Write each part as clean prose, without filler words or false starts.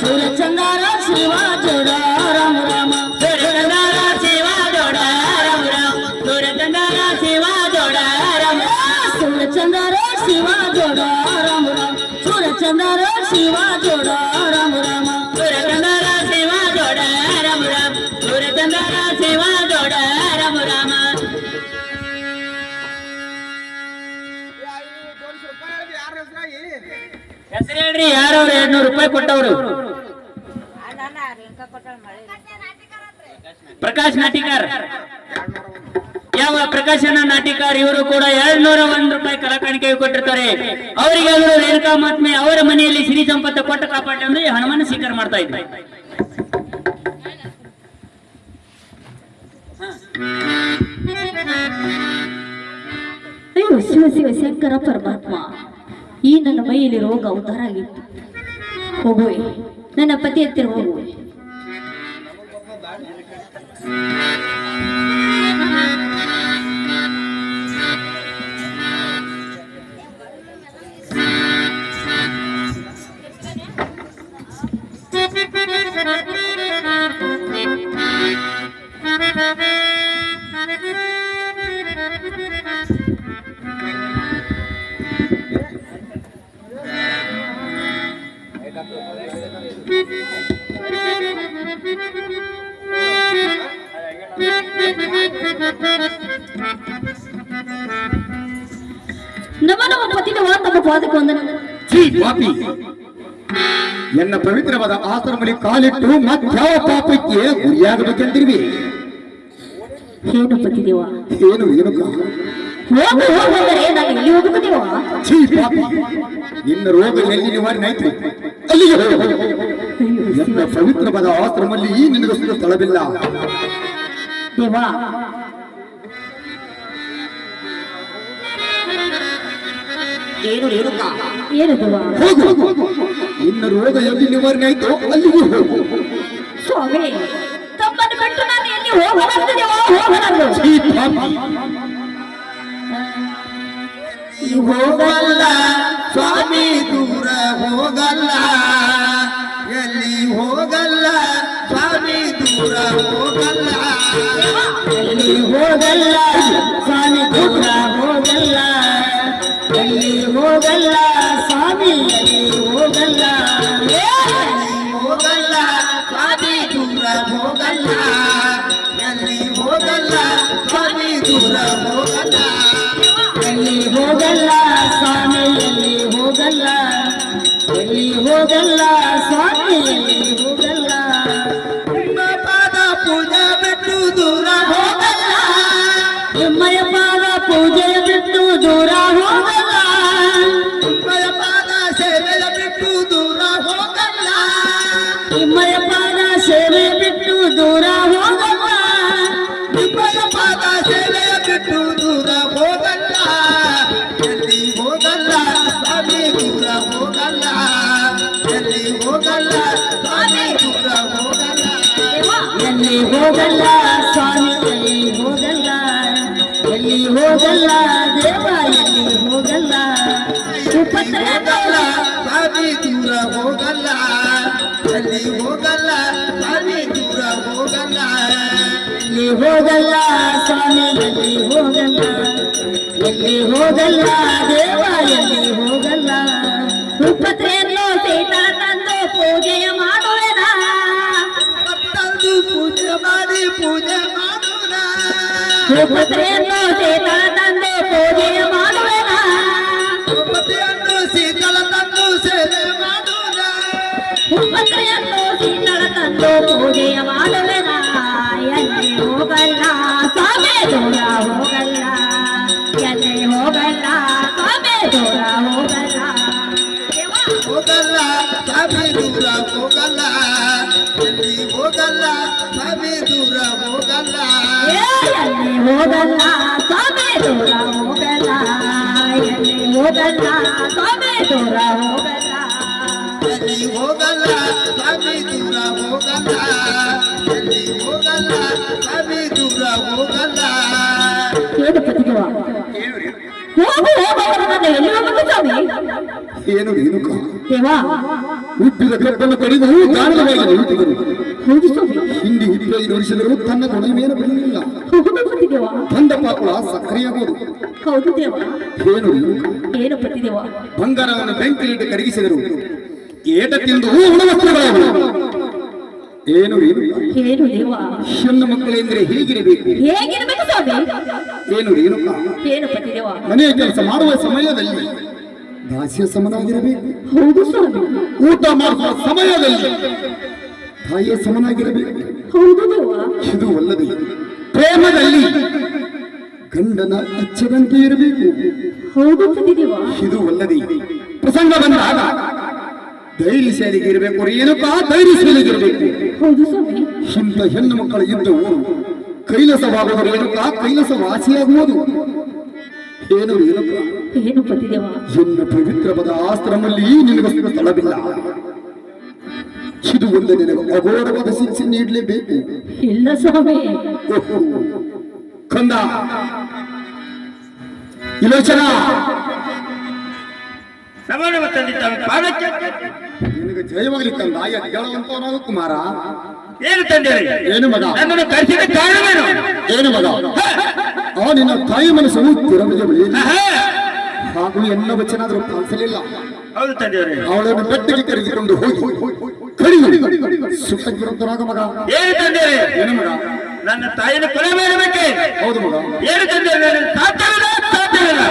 सूर्यचंद्र शिवा जोड़ा राम राम सूर्यचंद्र शिवा जोड़ा राम राम सूर्यचंद्र शिवा जोड़ा राम सूर्यचंद्र शिवा जोड़ा राम राम सूर्यचंद्र शिवा जोड़ा राम राम सूर्यचंद्र शिवा जोड़ा राम राम सूर्यचंद्र शिवा जोड़ा राम राम ಹೆಸರು ಹೇಳ್ರಿ ಯಾರವ್ರು 200 ರೂಪಾಯಿ ಕೊಟ್ಟವರು ಪ್ರಕಾಶ್ ನಾಟಿಕಾರ್ ಯಾವ ಪ್ರಕಾಶನ ನಾಟಿಕಾರ್ ಇವರು ಕೂಡ 201 ರೂಪಾಯಿ ಕಲಾಕಾಣಿಕೆ ಕೊಟ್ಟಿರ್ತಾರೆ ಅವರಿಗೆ ಅವರು ರೇಣುಕಾ ಮಾತ್ಮೆ ಅವರ ಮನೆಯಲ್ಲಿ ಸಿರಿ ಸಂಪತ್ತು ಕೊಟ್ಟ ಕಾಪಾಡಿ ಅಂದ್ರೆ ಹನುಮಾನ ಸ್ವೀಕಾರ ಮಾಡ್ತಾ ಇದ್ದಾರೆ ಅಯ್ಯೋ ಶಿವ ಶಿವ ಶಂಕರ ಪರಮಾತ್ಮ ಈ ನನ್ನ ಮೈಯಲ್ಲಿ ರೋಗ ಉದ್ಧಾರ ಆಗಿತ್ತು ಹೋಗುವೆ ನನ್ನ ಪತಿ ಹತ್ತಿರ ಹೋಗುವೆ ನಮನವ ಪತಿನ ತಮ್ಮ ಪಾದಕ್ಕೆ ವಂದನೆ ಎನ್ನ ಪವಿತ್ರವಾದ ಆಶ್ರಮದಲ್ಲಿ ಕಾಲಿಟ್ಟು ಮತ್ಯಾವ ಪಾಪಕ್ಕೆ ಗುರಿಯಾಗಬೇಕೆಂದಿರುವಿ ಏನು ಪತಿದೇವ ಏನು ಏನು ಹೋಗು ಹೋಗಂದರೆ ನಾನು ಎಲ್ಲಿ ಹೋಗುತ್ತೇವ ನಿನ್ನ ರೋಗ ಎಲ್ಲಿ ನಿವಾರಣೆ ಆಯ್ತು ಅಲ್ಲಿಗೆ ಎನ್ನ ಪವಿತ್ರವಾದ ಆಶ್ರಮದಲ್ಲಿ ನಿನಗೋಸ್ಕರ ಸ್ಥಳವಿಲ್ಲ ದೇವಾ ಏನು ರೇಣುಕಾ ಏನು ದೇವ ಹೋಗು ನಿನ್ನ ರೋಗ ಎಲ್ಲಿ ನಿವಾರಣೆ ಆಯ್ತು ಅಲ್ಲಿಗೆ ಹೋಗು ಸ್ವಾಮಿ ತಮ್ಮನ್ನು ಬಿಟ್ಟು ನಾನು ಎಲ್ಲಿ ಹೋಗಬಾರದು ದೇವ ಹೋಗಬಾರದು ಹೋಗಲ್ಲ ಸ್ವಾಮಿ ದೂರ ಹೋಗಲ್ಲ ಎಲ್ಲಿ ಹೋಗಲ್ಲ ಸ್ವಾಮಿ ದೂರ ಹೋಗಲ್ಲ ಎಲ್ಲಿ ಹೋಗಲ್ಲ ಸ್ವಾಮಿ ದೂರ ಹೋಗಲ್ಲ ಎಲ್ಲಿ ಹೋಗಲ್ಲ ಸ್ವಾಮಿ ಎಲ್ಲಿ ಹೋಗಲ್ಲ ಹೋಗಲ್ಲ ಸ್ವಾಮಿ ದೂರ ಹೋಗಲ್ಲ ಎಲ್ಲಿ ಹೋಗಲ್ಲ ಸ್ವಾಮಿ ದೂರ ಹೋಗಲ್ಲ ಎಲ್ಲಿ ಹೋಗಲ್ಲ ಸ್ವಾಮಿ ಎಲ್ಲಿ ಹೋಗಲ್ಲ ಎಲ್ಲಿ ಹೋಗಲ್ಲ ಸ್ವಾಮಿ ಎಲ್ಲಿ ಹೋಗಲ್ಲ ನಿಮ್ಮ ಪಾದ ಪೂಜೆ ಬಿಟ್ಟು ದೂರ ಹೋಗಲ್ಲ ನಿಮ್ಮಯ ಪಾದ ಪೂಜೆ ಬಿಟ್ಟು ದೂರ ಹೋಗಲ್ಲ ನಿಮ್ಮಯ ಪಾದ ಸೇವೆ ಬಿಟ್ಟು ದೂರ ಹೋಗಲ್ಲ ನಿಮ್ಮಯ ಪಾದ ಸೇವೆ ಬಿಟ್ಟು ದೂರ ಹೋಗಲ್ಲ ನಿಮ್ಮಯ ಪಾದ ಸೇವೆ ಬಿಟ್ಟು ದೂರ ಹೋಗಲ್ಲ ಎಲ್ಲಿ ಹೋಗಲ್ಲ ಸ್ವಾಮಿ ದೂರ ಹೋಗಲ್ಲ ಎಲ್ಲಿ ಹೋಗಲ್ಲ ಸ್ವಾಮಿ ದೂರ ಹೋಗಲ್ಲ ಎಲ್ಲಿ ಹೋಗಲ್ಲ ಸ್ವಾಮಿ ಎಲ್ಲಿ ಹೋಗಲ್ಲ ಎಲ್ಲಿ ಹೋಗಲ್ಲ ದೇವ ಎಲ್ಲಿ ಹೋಗಲ್ಲ ಹೋಗಲ್ಲ ಸ್ವಾಮಿ ದೂರ ಹೋಗಲ್ಲ ಎಲ್ಲಿ ಹೋಗಲ್ಲ ಸ್ವಾಮಿ ದೂರ ಹೋಗಲ್ಲ ಎಲ್ಲಿ ಹೋಗಲ್ಲ ಸ್ವಾಮಿ ಎಲ್ಲಿ ಹೋಗಲ್ಲ ಎಲ್ಲಿ ಹೋಗಲ್ಲ ದೇವ ಎಲ್ಲಿ ಹೋಗಲ್ಲ ಉಪತ್ರೆಯನ್ನು ಸೀತಾ ತಂದು ಪೂಜೆಯ ಮಾಡುವೆನ ತಂದು ಪೂಜೆ ಮಾಡಿ ಪೂಜೆ ಮಾಡೋಣ ಉಪತ್ರೆಯನ್ನು ಸೀತಾ ತಂದು ಪೂಜೆಯ ಮಾಡುವೆನ ಉಪತೆಯನ್ನು ಶೀತಲ ತಂದು ಸೇವೆ ಮಾಡೋಣ ಉಪತ್ರೆಯನ್ನು ಸೀತಳ ತಂದು ಪೂಜೆಯ ಮಾಡುವೆನ ಎಲ್ಲಿ ಹೋಗಲ್ಲ ಸ್ವಾಮಿ ದೂರ ಹೋಗಲ್ಲ ಎಲ್ಲಿ ಹೋಗಲ್ಲ ಸ್ವಾಮಿ ದೂರ ಹೋಗಲ್ಲ ಹೋಗಲ್ಲ ಸ್ವಾಮಿ ದೂರ ಹೋಗಲ್ಲ ಎಲ್ಲಿ ಹೋಗಲ್ಲ ಸ್ವಾಮಿ ದೂರ ಹೋಗಲ್ಲ ಎಲ್ಲಿ ಹೋಗಲ್ಲ ಸ್ವಾಮಿ ದೂರ ಹೋಗಲ್ಲ ಎಲ್ಲಿ ಹೋಗಲ್ಲ ಸ್ವಾಮಿ ದೂರ ಹೋಗಲ್ಲ ಎಲ್ಲಿ ಹೋಗಲ್ಲ ಸ್ವಾಮಿ ದೂರ ಹೋಗಲ್ಲ ಎಲ್ಲಿ ಹೋಗಲ್ಲ ಸ್ವಾಮಿ ದೂರ ಹೋಗಲ್ಲ ಏನು ಪತಿದೇವ ಹೋಗು ಹೋಗು ನಾನು ಎಲ್ಲಿ ಹೋಗಬೇಕು ಸ್ವಾಮಿ ಏನು ರೇಣುಕಾ ದೇವಾ ಹುಟ್ಟಿದ ಕಪ್ಪನ್ನು ಕಡಿದು ಗಾಣವಾಗಿ ನಿಂತಿದ್ದರು. ಹೌದು ಸ್ವಾಮಿ. ಹಿಂಡಿ 25 ವರ್ಷದರು ತನ್ನ ಗುಣವೇನು ಬಿಡಲಿಲ್ಲ. ಹೌದು ಪತಿದೇವ. ಬಂದ ಪಾಪುಳ ಸಕ್ರಿಯಾಗುವುದು. ಹೌದು ದೇವ. ಏನು ಏನು ಪತಿದೇವ? ಬಂಗಾರವನ್ನು ಬೆಂಕಿಲಿಟ್ಟು ಕರಗಿಸಿದರು. ಏಟ ತಿಂದು ಹುಣವಸ್ತ್ರಗಳು. ಏನು ಏನು ದೇವ? ಹೆಣ್ಣು ಮಕ್ಕಳೆಂದರೆ ಹೇಗಿರಬೇಕು? ಹೇಗಿರ್ಬೇಕು ಸ್ವಾಮಿ? ಏನು ರೇಣುಕ? ಏನು ಪತಿದೇವ? ಮನೆಯ ಕೆಲಸ ಮಾಡುವ ಸಮಯದಲ್ಲಿ ದಾಸ್ಯ ಸಮನಾಗಿರಬೇಕು. ಹೌದು ಸ್ವಾಮಿ. ಊಟ ಮಾಡುವ ಸಮಯದಲ್ಲಿ ತಾಯಿಯ ಸಮನಾಗಿರಬೇಕು. ಹೌದು ದೇವ. ಇದು ಅಲ್ಲದೆ ಪ್ರೇಮದಲ್ಲಿ ಗಂಡನ ಇಚ್ಛೆದಂತೆ ಇರಬೇಕು. ಹೌದು ಪತಿದೇವ. ಇದು ಅಲ್ಲದೆ ಪ್ರಸಂಗ ಬಂದಾಗ ಧೈರ್ಯಶಾಲಿಗೆ ಇರಬೇಕು. ರೇಣುಕ ಧೈರ್ಯಶಾಲಿಗಿರಬೇಕು. ಹೌದು ಸ್ವಾಮಿ. ಇಂಥ ಹೆಣ್ಣು ಮಕ್ಕಳು ಇದ್ದವು ಕೈಲಾಸವಾಗುವುದು. ರೇಣುಕ ಕೈಲಾಸ ವಾಸಿಯಾಗುವುದು. ಏನು ರೇಣುಕ? ಏನು ಪತಿದೇವ? ಎನ್ನ ಪವಿತ್ರವಾದ ಆಶ್ರಮದಲ್ಲಿ ನಿನಗೋಸ್ಕರ ಸ್ಥಳವಿಲ್ಲ. ಇದು ಒಂದು ನಿನಗೆ ಅಘೋರವಾದ ಶಿಕ್ಷೆ ನೀಡಲೇಬೇಕು. ಇಲ್ಲ ಸ್ವಾಮಿ. ಓಹೋ, ಕಂದ ಇಲೋಚನ ನಿನಗೆ ಜಯವಾಗಲಿ ಕಂದ. ಹೇಳುವಂತವನಾಗ ಕುಮಾರ. ಏನು ತಂದೆ? ಏನು ಮಗ? ನನ್ನನ್ನು ಕರೆಸಿದ ಕಾರಣವೇನು? ಏನು ಮಗ? ಆ ನಿನ್ನ ತಾಯಿ ಮನಸ್ಸು ತಿರಮಿಗೆ ಬೆಳೆಯಲಿ. ಹಾಗೂ ಎನ್ನ ವಚನಾದರೂ ಪಾಲಿಸಲಿಲ್ಲ. ಹೌದು ತಂದೆಯವರೇ. ಅವಳನ್ನು ಬೆಟ್ಟಕ್ಕೆ ಕರೆದುಕೊಂಡು ಹೋಗಿ ಕಡಿದು ಸುಖರಾಗ ಮಗ. ಏನು ತಂದೆಯವರೇ? ಏನು ಮಗ? ನನ್ನ ತಾಯಿನ ಕೊಲೆ ಮಾಡಬೇಕೆ? ಹೌದು ಮಗ. ಏನು ತಂದೆಯವರೇ? ಸಾಧ್ಯವಿಲ್ಲ, ಸಾಧ್ಯವಿಲ್ಲ,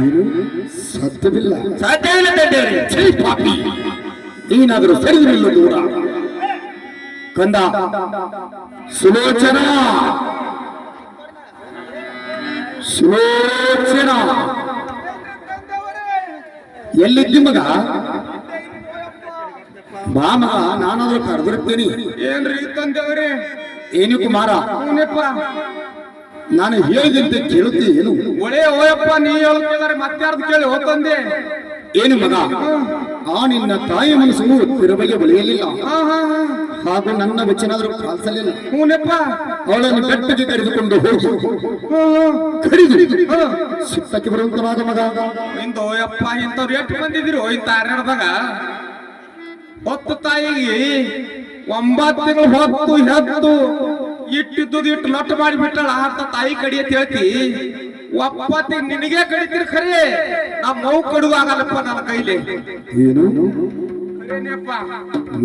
ಏನು ಸಾಧ್ಯವಿಲ್ಲ, ಸಾಧ್ಯವಿಲ್ಲ ತಂದೆಯವರೇ. ಛೀ ಪಾಪಿ, ನೀನಾದರೂ ಸರಿದು ನಿಲ್ಲು ದೂರ. ಕಂದ ಸುಲೋಚನ, ಸುಲೋಚನ ಎಲ್ಲಿದ್ದಿ ಮಗ? ಬಾ ಮಗ, ನಾನಾದ್ರೂ ಕರೆದಿರ್ತೇನೆ. ಏನ್ರಿ ತಂದೆಯವರೇ? ಏನು ಕುಮಾರ? ನಾನು ಹೇಳಿದಂತೆ ಕೇಳುತ್ತೆ ಏನು? ಒಳ್ಳೆ ಓಯಪ್ಪ, ನೀ ಹೇಳ್ತಿದ್ದಾರೆ ಮತ್ತಾರ್ದು ಕೇಳಿ ಹೋತಂದೆ. ಏನು ಮಗ? ಆ ನಿನ್ನ ತಾಯಿ ಮನಸ್ಸು ತಿರುಬಗೆ ಬೆಳೆಯಲಿಲ್ಲ. ಹಾಗೂ ನನ್ನ ವಚನಾದರೂ ಪಾಲಿಸಲಿಲ್ಲ. ಹೂನಪ್ಪ. ಅವಳನ್ನು ಬೆಟ್ಟಕ್ಕೆ ಕರೆದುಕೊಂಡು ಹೋಗಿ ಕಡಿದು ಸುತ್ತಕ್ಕೆ ಬರುವಂತನಾಗ ಮಗ. ಇಂತ ಓಯಪ್ಪ, ಇಂಥವ್ರು ಎಷ್ಟು ಬಂದಿದ್ರು ಇಂತ ಹನ್ನೆರಡದಾಗ? ಹೊತ್ತು ತಾಯಿಗೆ 9 ತಿಂಗಳು ಹೊತ್ತು ಹೆತ್ತು ಇಟ್ಟಿದ್ದು ಇಟ್ಟು ಲೊಟ್ಟು ಮಾಡಿಬಿಟ್ಟಳ ಅಂತ ತಾಯಿ ಕಡಿ ಅಂತ ಹೇಳ್ತಿ. ಒಪ್ಪತ್ತಿಗೆ ನಿನಗೆ ಕಡಿತೀರಿ ಖರೆ, ನಮ್ಮ ನೋವು ಕಡುವಾಗಲ್ಲಪ್ಪ ನನ್ನ ಕೈಲಿ. ಏನು ಖರೇನಪ್ಪ?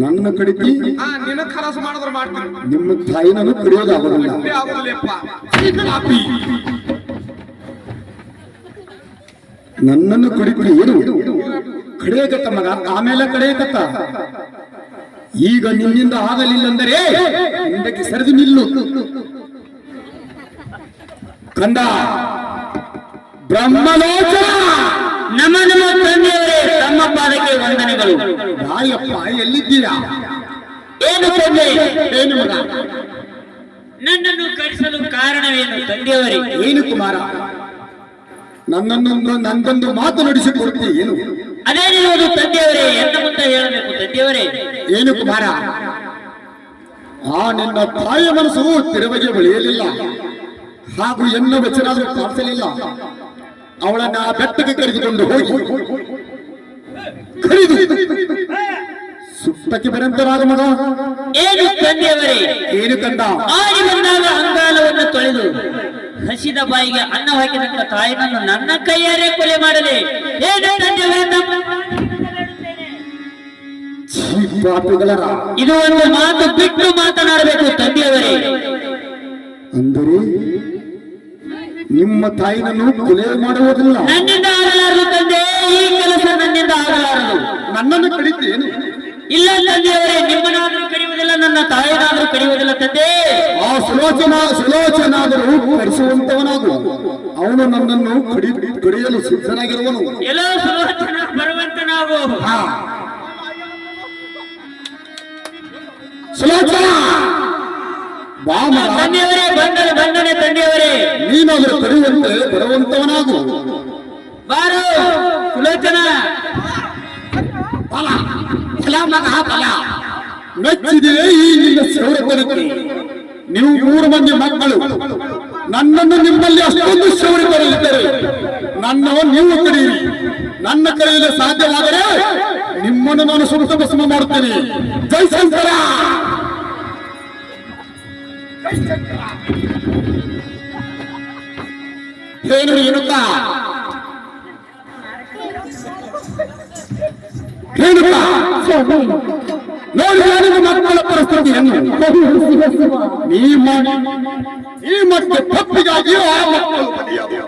ನನ್ನ ಕಡಿತಿ? ನಿನ್ನ ಖಲಾಸ ಮಾಡಿದ್ರೆ ಮಾಡ್ತೀನಿ, ನಿಮ್ಮ ತಾಯಿನನ್ನು ಕಡಿಯೋದಾಗೋದಿಲ್ಲ. ಆಗುದಿಲ್ಲಪ್ಪ. ನನ್ನನ್ನು ಕಡಿತಿ ಏನು? ಕಡಿಯಕತ್ತ ಮಗ, ಆಮೇಲೆ ಕಡಿಯಕತ್ತ. ಈಗ ನಿನ್ನಿಂದ ಆಗಲಿಲ್ಲಂದರೆ ಹಿಂದಕ್ಕೆ ಸರಿದು ನಿಲ್ಲು. ಕಂದ ಬ್ರಹ್ಮಲೋಚನ, ನಮ್ಮ ನಮ್ಮ ತಂದೆಯವರೇ, ತಮ್ಮ ಪಾದಕ್ಕೆ ವಂದನೆಗಳು. ರಾಯಪ್ಪ ಎಲ್ಲಿದ್ದೀರಾ? ಏನು ತಂದೆ? ಏನು ಮಗ? ನನ್ನನ್ನು ಕರೆಸಲು ಕಾರಣವೇನು ತಂದೆಯವರೇ? ಏನು ಕುಮಾರ? ನಂದೊಂದು ಮಾತು ನಡೆಸಿಕೊಡ್ತೀವಿ. ಏನು? ಅದೇನಿರುವುದು ತಂದೆಯವರೇ? ಎನ್ನ ಮುಂದೆ ಹೇಳಬೇಕು ತಂದೆಯವರೇ. ಏನು ಕುಮಾರ? ಆ ನಿನ್ನ ತಾಯಿಯ ಮನಸ್ಸು ತಿರುವಗೆ ಬೆಳೆಯಲಿಲ್ಲ, ಹಾಗೂ ಎನ್ನ ವಚನಾದರೂ ಪಾಲಿಸಲಿಲ್ಲ. ಅವಳನ್ನ ಆ ಬೆಟ್ಟಕ್ಕೆ ಕರೆದುಕೊಂಡು ಹೋಗಿ ಕರೆದು ಸುತ್ತಕ್ಕೆ ಬರಂತರಾಗ ಮಗ. ಏನು ತಂದೆಯವರೇ? ಏನು ಕಂದ? ಆಡಿ ಬಂದಾಗ ಅಂಗಾಲವನ್ನು ತೊಳೆದು ಹಸಿದ ಬಾಯಿಗೆ ಅನ್ನ ಹಾಕಿದಂತ ತಾಯಿನನ್ನು ನನ್ನ ಕೈಯಾರೆ ಕೊಲೆ ಮಾಡಲಿ. ಏನು ತಂದೆಯವರೇ? ಪಾಪಿಗಳರ ಇದು ಒಂದು ಮಾತು ಬಿಟ್ಟು ಮಾತನಾಡಬೇಕು ತಂದೆಯವರೇ. ಅಂದರೆ ನಿಮ್ಮ ತಾಯಿನನ್ನು ಕೊಲೆ ಮಾಡುವುದಿಲ್ಲ? ನನ್ನಿಂದ ಆಗಲಾರದು ತಂದೆ, ಈ ಕೆಲಸ ನನ್ನಿಂದ ಆಗಲಾರದು. ನನ್ನನ್ನು ಕಡಿತೇನು? ಇಲ್ಲ ತಂದೆಯವರೇ, ನಿಮ್ಮನಾದ್ರೂ ಕಡಿಯುವುದಿಲ್ಲ, ನನ್ನ ತಾಯಿನಾದ್ರೂ ಕಡಿಯುವುದಿಲ್ಲ ತಂದೆ. ಆ ಸುಲೋಚನಾದರೂ ಕರೆಸುವಂತವನಾಗು. ಅವನು ನನ್ನನ್ನು ಕಡಿಯಲು ಸಿದ್ಧನಾಗಿರುವನು. ಎಲ್ಲೋ ಸುಲೋಚನ ಬರುವಂತ ನಾವು. ಸುಲೋಚನ ಬಾ ಮಗ. ತಂದೆಯವರೇ, ಬಂದನೆ ತಂದೆಯವರೇ. ನೀನಾದರೂ ಕಡಿಯುವಂತೆ ಬರುವಂತವನಾಗು. ಬಾರು ಸುಲೋಚನ. ಬಲ ಬಲ ಮಗ ಬಲ. ಮೆಚ್ಚಿದೆ ಈ ನಿನ್ನ ಶೌರ್ಯತನಕ್ಕೆ. ನೀವು 3 ಮಂದಿ ಮಕ್ಕಳು, ನನ್ನನ್ನು ನಿಮ್ಮಲ್ಲಿ ಅಷ್ಟೊಂದು ಶೌರ್ಯತನಲ್ಲಿದ್ದರೆ ನನ್ನ ನೀವು ಕಡಿಯಿರಿ. ನನ್ನ ಕರೆಯಲು ಸಾಧ್ಯವಾದರೆ ನಿಮ್ಮನ್ನು ನಾನು ಸುತ್ತ ಭಸ್ಮ ಮಾಡುತ್ತೇನೆ. ಜೈ ಶಂಕರ. ಏನು ರೇಣುಕ ರೇಣುಕ ಸ್ವಾಮಿ ನೋಡಿ ನಿಮ್ಮ ಮಕ್ಕಳ ಪರಿಸ್ಥಿತಿಯನ್ನು. ಶಿವ ಶಿವ ಈ ಮತ್ತೆ ತಪ್ಪಿಗಾಗಿ ಆ ಮಕ್ಕಳು ಬಲಿಯಾದವು.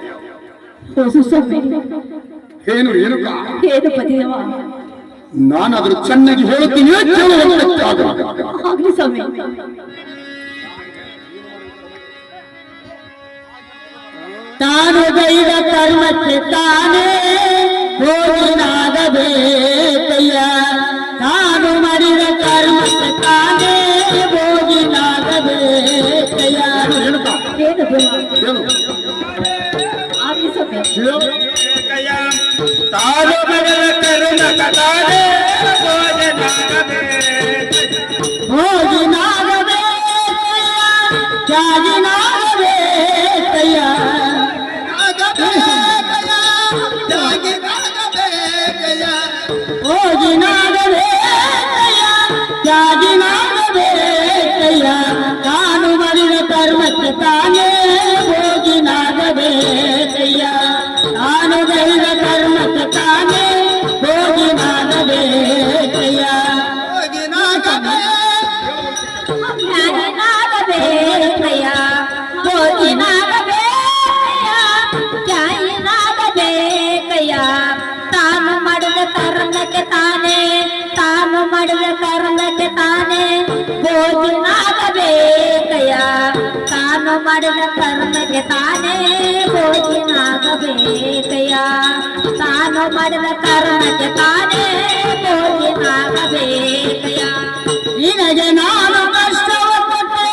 ಹೌದು ಸ್ವಾಮಿ. ಏನು ರೇಣುಕ ಏನು ಪತಿದೇವ? ನಾನಾದರೂ ಚೆನ್ನಾಗಿ ಹೇಳುತ್ತೀನಿ, ಕೇಳುವಂತೆ ಆಗು. ಆಗ್ಲಿ ಸ್ವಾಮಿ. ತಾನು ಗೈದ ಕರ್ಮಕ್ಕೆ ತಾನೇ ಭೋಗಿನಾಗಬೇಕಯ್ಯ. ತಾನು ಮಾಡಿದ ಕರ್ಮಕ್ಕೆ ತಾನೇ ಭೋಗಿನಾಗಬೇಕಯ್ಯ. ರೇಣುಕ ಏನು ದೇವ? ಹೇಳು. ಆಗ್ಲಿ ಸ್ವಾಮಿ. ತಾನು ಮಾಡಿದ ಕರ್ಮಕ್ಕೆ ತಾನೇ ಭೋಗಿನಾಗಬೇಕಯ್ಯ, ತ್ಯಾಗಿನಾಗಬೇಕಯ್ಯ. ಭೋಗಿನಾಗಬೇಕಯ್ಯ, ತ್ಯಾಗಿನಾಗಬೇಕಯ್ಯ. ತಾನು ಮಾಡಿದ ಕರ್ಮಕ್ಕೆ ತಾನೇ ಭೋಗಿನಾಗಬೇಕಯ್ಯ. ತಾನು ಗೈದ ಕರ್ಮಕ್ಕೆ ತಾನೇ ಭೋಗಿನಾಗಬೇಕಯ್ಯ. ತ್ಯಾಗಿನಾಗಬೇಕಯ್ಯ, ಭೋಗಿನಾಗಬೇಕಯ್ಯ, ತ್ಯಾಗಿನಾಗಬೇಕಯ್ಯ. ತಾನು ಮಾಡಿದ ಕರ್ಮಕ್ಕೆ ತಾನೇ, ತಾನು ಮಾಡಿದ ಕರ್ಮಕ್ಕೆ ತಾನೇ ಭೋಗಿನಾಗಬೇಕಯ್ಯ. ತಾನು ಮಾಡಿದ ಕರ್ಮಕ್ಕೆ ತಾನೇ ಭೋಗಿನಾಗಬೇಕಯ್ಯ. ತಾನು ಮಾಡಿದ ಕರ್ಮಕ್ಕೆ ತಾನೇ ಭೋಗಿನಾಗಬೇಕಯ್ಯ. ನಿನಗೆ ನಾನು ಕಷ್ಟವ ಕೊಟ್ಟೆ,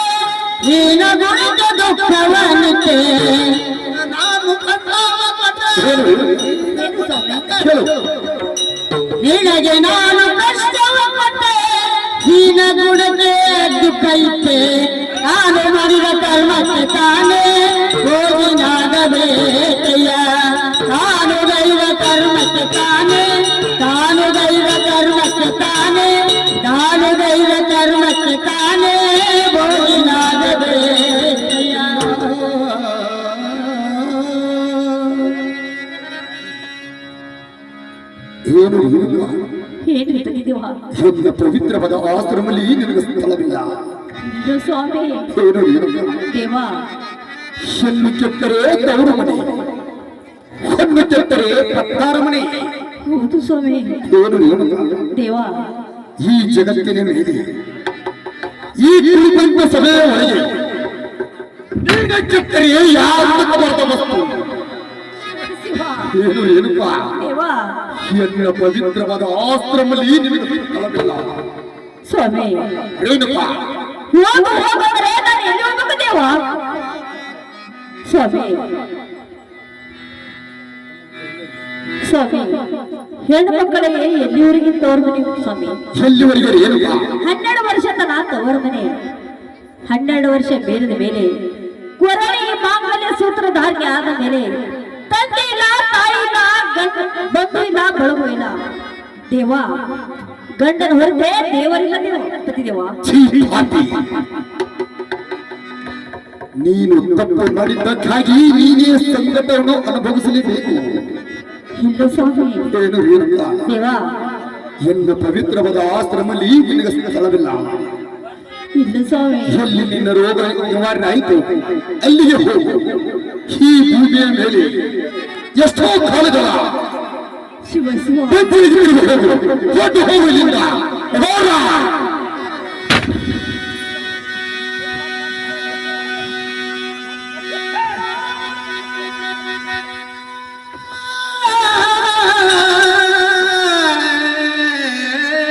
ನಿನ ಗುಣಿತ ದುಃಖವನ್ನಿಟ್ಟೆ. ನಾನು ಕಷ್ಟವ ಕೊಟ್ಟೆ, ಹೇಳು. ನಿನಗೆ ನಾನು ಕಷ್ಟವ ಕೊಟ್ಟೆ, ನಿನ ಗುಣಕ್ಕೆ ದುಃಖ ಇಟ್ಟೆ. ನಾನು ಮಾಡಿದ ಕರ್ಮಕ್ಕೆ ತಾನೇ ಭೋಗಿನಾಗಬೇಕಯ್ಯ. ತಾನು ಗೈದ ಕರ್ಮಕ್ಕೆ ತಾನೇ, ತಾನು ಗೈದ ಕರ್ಮಕ್ಕೆ ತಾನೇ, ತಾನು ಗೈದ ಕರ್ಮಕ್ಕೆ ತಾನೇ ಭೋಗಿನಾಗಬೇಕಯ್ಯ. ಏನು ರೇಣುಕ ಏನು ಪತಿದೇವ? ನನ್ನ ಪವಿತ್ರವಾದ ಆಶ್ರಮದಲ್ಲಿ ನಿನಗೆ ಸ್ಥಳವಿಲ್ಲ. ಇದು ಸ್ವಾಮಿ. ಏನು ರೇಣುಕ ದೇವ ಹೆಣ್ಣು ಕೆಟ್ಟರೆ ತವರು ಮನೆ, ಹೆಣ್ಣು ಕೆಟ್ಟರೆ ಪತ್ತಾರ ಮನೆ. ಹೌದು ಸ್ವಾಮಿ. ಏನು ರೇಣುಕ ದೇವ ಈ ಜಗತ್ತಿನ ಮೇಲೆ ಈ ಕುಳಿತಂತ ಸಭೆಯ ಒಳಗೆ ನಿನ್ನ ಕೆಟ್ಟರೆ ಯಾರು ಬರ್ತ ವಸ್ತು. ಶಿವ ಏನು ರೇಣುಕ ದೇವ ಎನ್ನ ಪವಿತ್ರವಾದ ಆಶ್ರಮದಲ್ಲಿ ನಿನಗೆ ಸ್ಥಳವಿಲ್ಲ. ಸ್ವಾಮಿ. ರೇಣುಕ ಹೋಗು ಹೋಗಂದ್ರೆ ನಾನು ಎಲ್ಲಿ ಹೋಗ್ಬೇಕು ದೇವ? ಸ್ವಾಮಿ ಸ್ವಾಮಿ ಹೆಣ್ಣು ಮಕ್ಕಳಿಗೆ ಎಲ್ಲಿವರೆಗೆ ತೋರ್ ಮನೆ ಸ್ವಾಮಿ? ಎಲ್ಲಿವರೆಗೆ ರೇಣುಕ? 12 ವರ್ಷ ತನ ತವರ ಮನೆ. 12 ವರ್ಷ ಬೇರಿದ ಮೇಲೆ ಕೊರಳಿ ಮಾಂಗಲ್ಯ ಸೂತ್ರಧಾರಿಕೆ ಆದ ಮೇಲೆ ತಂದೆ ಇಲ್ಲ, ತಾಯಿ ಇಲ್ಲ, ಬಂಧು ಇಲ್ಲ, ಬಳಗು ಇಲ್ಲ. ದೇವ ಗಂಡನ ಹೊರತೆ ದೇವರಿಲ್ಲ ದೇವ ಪತಿದೇವ. ಛೀ, ಪಾಪಿ. ನೀನು ತಪ್ಪು ಮಾಡಿದ್ದಕ್ಕಾಗಿ ನೀನೇ ಸಂಕಟವನ್ನು ಅನುಭವಿಸಲೇಬೇಕು. ಇಲ್ಲ ಸ್ವಾಮಿ. ಏನು ರೇಣುಕ ದೇವ ಎನ್ನ ಪವಿತ್ರವಾದ ಆಶ್ರಮದಲ್ಲಿ ನಿನಗೆ ಸ್ಥಳವಿಲ್ಲ. ಇಲ್ಲ ಸ್ವಾಮಿ. ಎಲ್ಲಿ ನಿನ್ನ ರೋಗ ನಿವಾರಣೆ ಆಯಿತು ಅಲ್ಲಿಗೆ ಹೋಗು. ಈ ಭೂಮಿಯ ಮೇಲೆ ಎಷ್ಟೋ ಕಾಲಗಳ ಶಿವ ಶಿವ ಹೋಗು, ಹೊರಟು ಹೋಗು ಇಲ್ಲಿಂದ.